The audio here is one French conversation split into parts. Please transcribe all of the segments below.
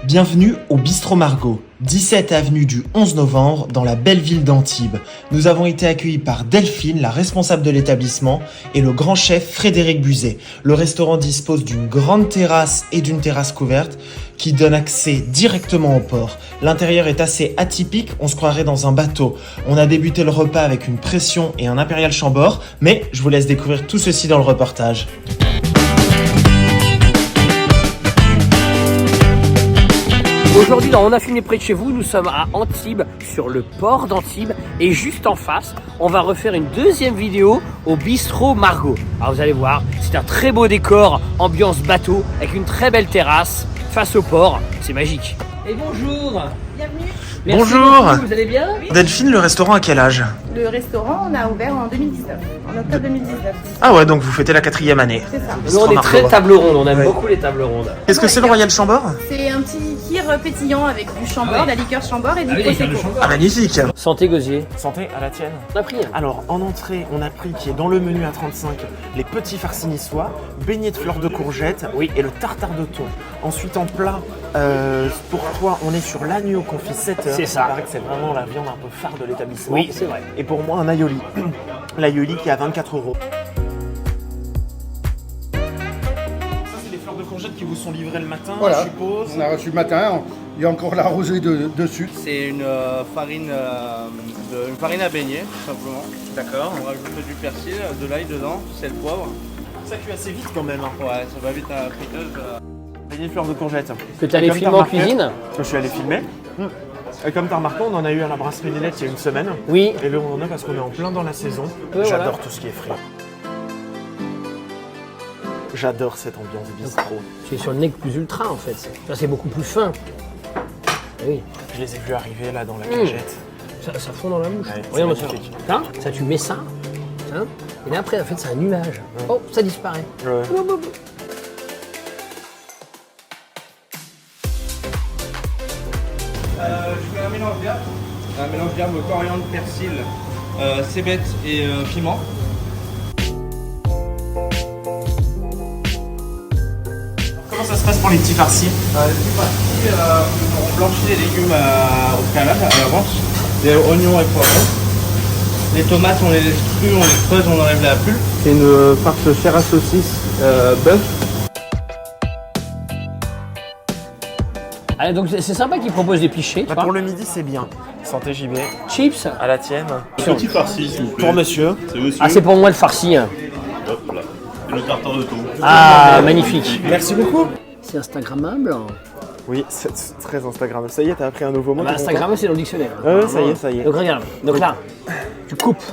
Bienvenue au Bistrot Margot, 17 avenue du 11 novembre, dans la belle ville d'Antibes. Nous avons été accueillis par Delphine, la responsable de l'établissement, et le grand chef Frédéric Buzet. Le restaurant dispose d'une grande terrasse et d'une terrasse couverte qui donne accès directement au port. L'intérieur est assez atypique, on se croirait dans un bateau. On a débuté le repas avec une pression et un impérial chambord, mais je vous laisse découvrir tout ceci dans le reportage. Aujourd'hui, dans On a filmé près de chez vous, nous sommes à Antibes, sur le port d'Antibes. Et juste en face, on va refaire une deuxième vidéo au Bistrot Margot. Alors vous allez voir, c'est un très beau décor, ambiance bateau, avec une très belle terrasse, face au port. C'est magique. Et bonjour. Bienvenue. Merci Bonjour. beaucoup, vous allez bien? Delphine, le restaurant à quel âge? Le restaurant, on a ouvert en 2019, en octobre 2019. Ah ouais, donc vous fêtez la 4e année. C'est ça. Nous, on est très table ronde, on aime beaucoup les tables rondes. Qu'est-ce que c'est le Royal Chambord? C'est un petit kir pétillant avec du chambord, de la liqueur chambord et du prosecco. Ah, magnifique. Santé Gosier. Santé à la tienne. On a pris. Alors, en entrée, on a pris, qui est dans le menu à 35, les petits farcis niçois, beignets de fleurs de courgettes, oui, et le tartare de thon. Ensuite, en plat, pour toi, on est sur l'agneau confit 7 heures. C'est ça. Il paraît que c'est vraiment la viande un peu phare de l'établissement. Oui, c'est vrai. Et pour moi, un aioli. L'aioli qui est à 24 €. Ça, c'est les fleurs de courgettes qui vous sont livrées le matin, Voilà, je suppose. on a reçu le matin, il y a encore la rosée dessus. C'est une farine à beignet, tout simplement. D'accord. On rajoute du persil, de l'ail dedans, c'est le poivre. Ça cuit assez vite quand même. Hein. Ouais, ça va vite à la friteuse. Beignets de fleurs de courgettes. Que tu allais Comme filmer t'as en remarqué, cuisine? Je suis allé filmer. Et comme tu as remarqué, on en a eu à la brasserie Lilette il y a une semaine. Oui. Et là, on en a parce qu'on est en plein dans la saison. Ouais, J'adore voilà. tout ce qui est frais. J'adore cette ambiance bistrot. Tu es sur le nec plus ultra en fait. Là, c'est beaucoup plus fin. Oui. Je les ai vus arriver là dans la cagette. Ça fond dans la bouche. Ouais, Regarde c'est ça. magnifique. Hein, ça, tu mets ça. Hein, et là, après, en fait, c'est un nuage. Oh, ça disparaît. Ouais. Je fais un mélange d'herbes. Un mélange d'herbes coriandre, persil, cébette et piment. Comment ça se passe pour les petits farcis? Les petits farcis, on blanchit les légumes au préalable, à l'avance. Des oignons et poivrons. Les tomates, on les laisse crues, on les creuse, on enlève la pulpe. C'est une farce chair à saucisse, bœuf. Ah, donc, c'est sympa qu'ils proposent des pichets. tu vois. Pour le midi, c'est bien. Santé JB. Chips. À la tienne. Petit farci, s'il vous plaît. Pour monsieur. C'est monsieur. Ah, c'est pour moi le farci. Hein. Hop là. Et le tartare de thon. Ah, magnifique. Merci beaucoup. C'est Instagrammable. Oui, c'est très Instagram. Ça y est, t'as appris un nouveau mot. Ah bah, t'es Instagram, c'est dans le dictionnaire. Ouais, ça y est, ça y est. Donc regarde, donc là, tu coupes,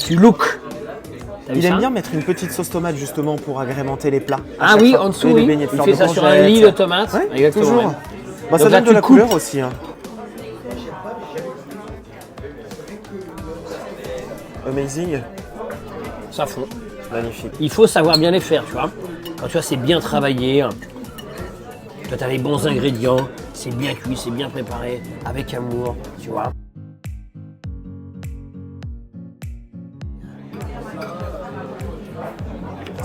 tu look. T'as vu Il aime ça? bien mettre une petite sauce tomate justement pour agrémenter les plats. À Ah chaque oui, fois. en dessous, Et des oui. beignets de Il fleurs fait de ça sur un courgettes. lit de tomates. Ouais, Exactement. toujours. ouais. Bah, ça Donc là, donne de la tu coupes. couleur aussi. Hein. Amazing. Ça fond. Magnifique. Il faut savoir bien les faire, tu vois. Quand tu vois, c'est bien travaillé. Toi, tu as les bons ingrédients, c'est bien cuit, c'est bien préparé, avec amour, tu vois.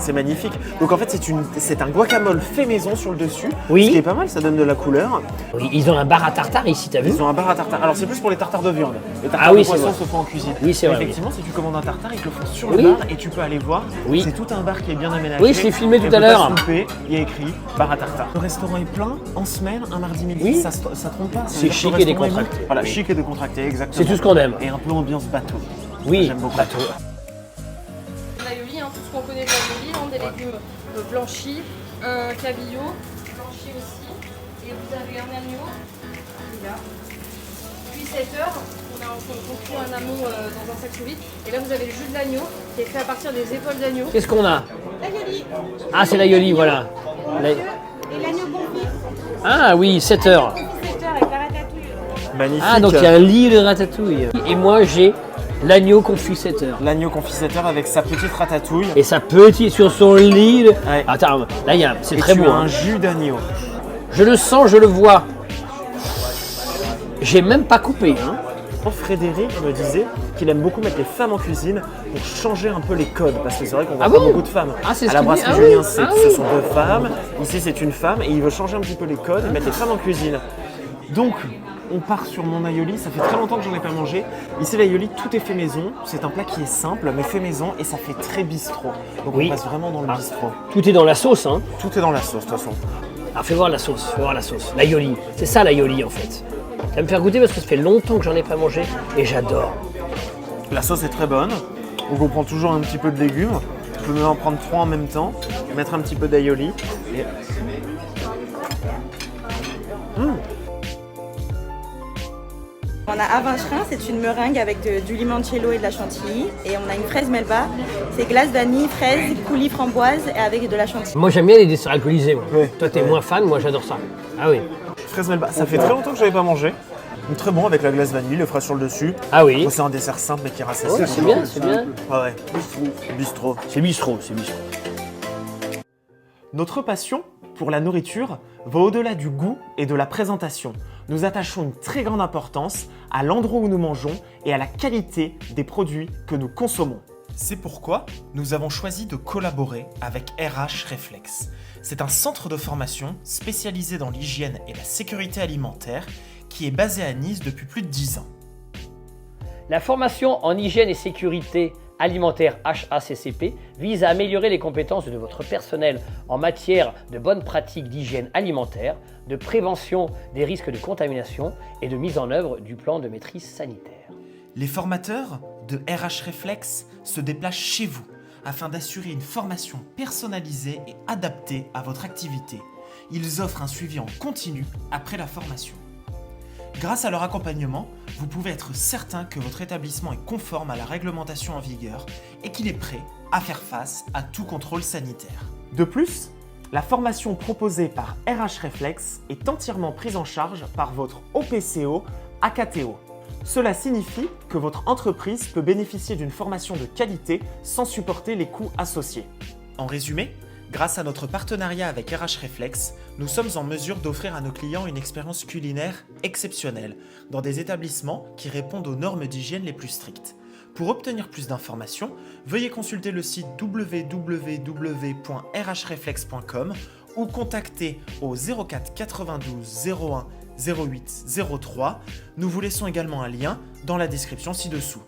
C'est magnifique. Donc en fait, c'est un guacamole fait maison sur le dessus. Oui. Ce qui est pas mal, ça donne de la couleur. Oui, ils ont un bar à tartare ici, t'as vu? Ils ont un bar à tartare. Alors c'est plus pour les tartares de viande. Les tartares Ah oui, de c'est poisson vrai. se font en cuisine. Oui, c'est Mais vrai, effectivement, si tu commandes un tartare, ils te le font sur Oui. le bar et tu peux aller voir. Oui. C'est tout un bar qui est bien aménagé. Oui, je l'ai filmé Et tout on à peut l'heure. pas se tromper, il y a écrit bar à tartare. Le restaurant est plein en semaine, un mardi midi. Oui. Ça trompe pas. C'est veut dire que chic le et restaurant est décontracté. bon. Voilà, Oui. chic et décontracté, exactement. C'est tout ce qu'on aime. Et un peu ambiance bateau. Oui, J'aime beaucoup. bateau. L'aioli, tout ce qu'on connaît de l'aioli, des légumes blanchis, un cabillaud, blanchi aussi. Et vous avez un agneau, là. Puis 7 heures, on cuit un amont dans un sac sous vide. Et là, vous avez le jus de l'agneau qui est fait à partir des épaules d'agneau. Qu'est-ce qu'on a? L'aioli. Ah, c'est l'aioli, voilà. La- Et l'agneau confit. Ah oui, 7 heures. 7 heures avec la ratatouille. Magnifique. Ah, donc il y a un lit de ratatouille. Et moi, j'ai l'agneau confit 7 heures. L'agneau confiseteur avec sa petite ratatouille. Et sa petite sur son lit. de- Ouais. Attends, là, c'est Et très tu beau. as hein. un jus d'agneau. Je le sens, je le vois. J'ai même pas coupé. Hein. justement, Frédéric me disait qu'il aime beaucoup mettre les femmes en cuisine pour changer un peu les codes. Parce que c'est vrai qu'on voit pas beaucoup de femmes. Ah, c'est à ce la qu'il dit. brasserie Julien, ce sont 2 femmes. Ici, c'est une femme. Et il veut changer un petit peu les codes et mettre les femmes en cuisine. Donc, on part sur mon aioli. Ça fait très longtemps que j'en ai pas mangé. Ici, l'aioli, tout est fait maison. C'est un plat qui est simple, mais fait maison. Et ça fait très bistrot. Donc, Oui. on passe vraiment dans le bistrot. Tout est dans la sauce, hein. Tout est dans la sauce, de toute façon. Ah, fais voir la sauce, l'aioli. C'est ça l'aioli en fait. Ça va me faire goûter parce que ça fait longtemps que j'en ai pas mangé et j'adore. La sauce est très bonne. Donc, on prend toujours un petit peu de légumes. On peut même en prendre 3 en même temps. Mettre un petit peu d'aioli. Et... On a Avincherin, c'est une meringue avec du limoncello et de la chantilly. Et on a une fraise melba, c'est glace vanille, fraise, coulis framboise et avec de la chantilly. Moi j'aime bien les desserts alcoolisés. Moi. Ouais. Toi t'es moins fan, moi j'adore ça. Ah oui. Fraise melba, ça fait très longtemps que j'avais pas mangé. Donc, très bon avec la glace vanille, le frais sur le dessus. Ah oui. C'est un dessert simple mais qui rassasie. Ouais, c'est bien, c'est bien. Ah ouais. Bistrot. C'est bistrot, c'est bistrot. Notre passion pour la nourriture va au-delà du goût et de la présentation. Nous attachons une très grande importance à l'endroit où nous mangeons et à la qualité des produits que nous consommons. C'est pourquoi nous avons choisi de collaborer avec RH Réflexe. C'est un centre de formation spécialisé dans l'hygiène et la sécurité alimentaire qui est basé à Nice depuis plus de 10 ans. La formation en hygiène et sécurité alimentaire HACCP vise à améliorer les compétences de votre personnel en matière de bonnes pratiques d'hygiène alimentaire, de prévention des risques de contamination et de mise en œuvre du plan de maîtrise sanitaire. Les formateurs de RH Réflexe se déplacent chez vous afin d'assurer une formation personnalisée et adaptée à votre activité. Ils offrent un suivi en continu après la formation. Grâce à leur accompagnement, vous pouvez être certain que votre établissement est conforme à la réglementation en vigueur et qu'il est prêt à faire face à tout contrôle sanitaire. De plus, la formation proposée par RH Réflexe est entièrement prise en charge par votre OPCO AKTO. Cela signifie que votre entreprise peut bénéficier d'une formation de qualité sans supporter les coûts associés. En résumé, grâce à notre partenariat avec RH Réflexe, nous sommes en mesure d'offrir à nos clients une expérience culinaire exceptionnelle dans des établissements qui répondent aux normes d'hygiène les plus strictes. Pour obtenir plus d'informations, veuillez consulter le site www.rhreflex.com ou contacter au 04 92 01 08 03. Nous vous laissons également un lien dans la description ci-dessous.